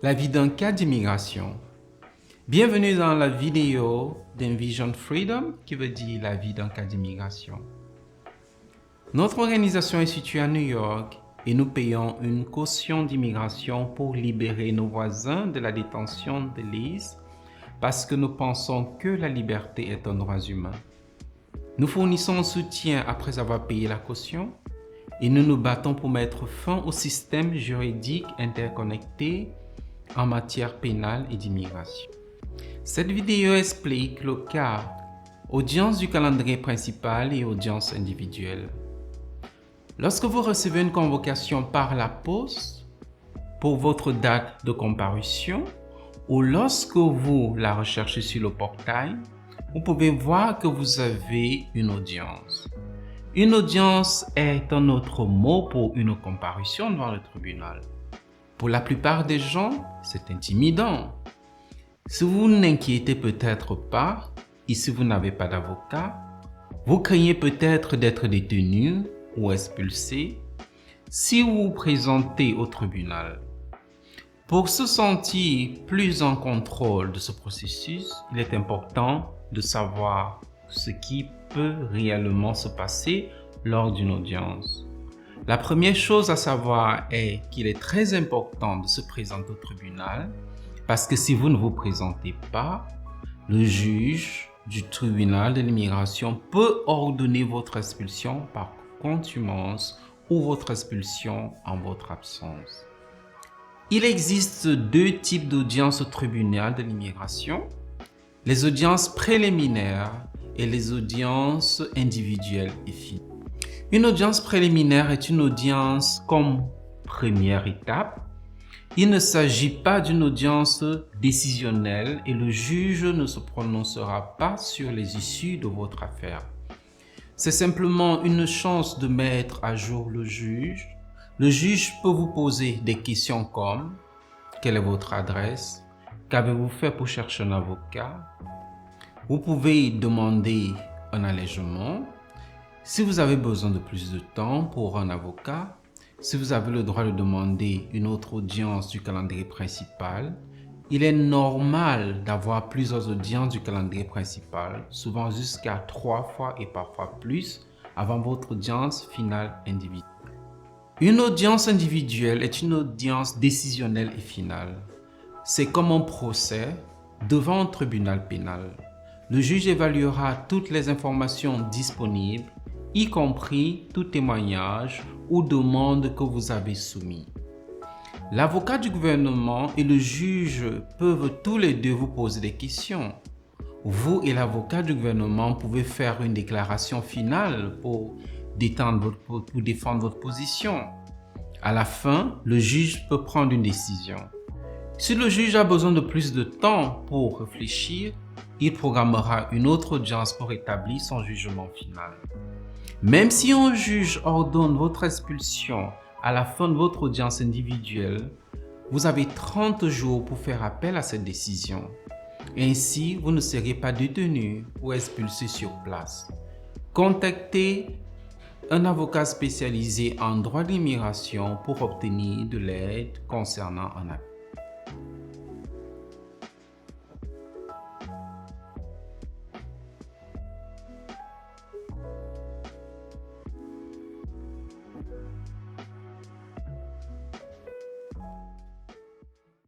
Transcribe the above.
La vie d'un cas d'immigration. Bienvenue dans la vidéo d'Envision Freedom, qui veut dire la vie d'un cas d'immigration. Notre organisation est située à New York et nous payons une caution d'immigration pour libérer nos voisins de la détention de l'ICE parce que nous pensons que la liberté est un droit humain. Nous fournissons un soutien après avoir payé la caution et nous nous battons pour mettre fin au système juridique interconnecté en matière pénale et d'immigration. Cette vidéo explique le cas audience du calendrier principal et audience individuelle. Lorsque vous recevez une convocation par la poste pour votre date de comparution ou lorsque vous la recherchez sur le portail, vous pouvez voir que vous avez une audience. Une audience est un autre mot pour une comparution devant le tribunal. Pour la plupart des gens, c'est intimidant. Si vous n'inquiétez peut-être pas, et si vous n'avez pas d'avocat, vous craignez peut-être d'être détenu ou expulsé si vous vous présentez au tribunal. Pour se sentir plus en contrôle de ce processus, il est important de savoir ce qui peut réellement se passer lors d'une audience. La première chose à savoir est qu'il est très important de se présenter au tribunal parce que si vous ne vous présentez pas, le juge du tribunal de l'immigration peut ordonner votre expulsion par contumace ou votre expulsion en votre absence. Il existe deux types d'audiences au tribunal de l'immigration, les audiences préliminaires et les audiences individuelles et finales. Une audience préliminaire est une audience comme première étape. Il ne s'agit pas d'une audience décisionnelle et le juge ne se prononcera pas sur les issues de votre affaire. C'est simplement une chance de mettre à jour le juge. Le juge peut vous poser des questions comme « Quelle est votre adresse? Qu'avez-vous fait pour chercher un avocat ?» Vous pouvez demander un allègement. Si vous avez besoin de plus de temps pour un avocat, si vous avez le droit de demander une autre audience du calendrier principal, il est normal d'avoir plusieurs audiences du calendrier principal, souvent jusqu'à 3 fois et parfois plus, avant votre audience finale individuelle. Une audience individuelle est une audience décisionnelle et finale. C'est comme un procès devant un tribunal pénal. Le juge évaluera toutes les informations disponibles, y compris tout témoignage ou demande que vous avez soumis. L'avocat du gouvernement et le juge peuvent tous les deux vous poser des questions. Vous et l'avocat du gouvernement pouvez faire une déclaration finale pour défendre votre position. À la fin, le juge peut prendre une décision. Si le juge a besoin de plus de temps pour réfléchir, il programmera une autre audience pour établir son jugement final. Même si un juge ordonne votre expulsion à la fin de votre audience individuelle, vous avez 30 jours pour faire appel à cette décision. Ainsi, vous ne serez pas détenu ou expulsé sur place. Contactez un avocat spécialisé en droit de l'immigration pour obtenir de l'aide concernant un appel.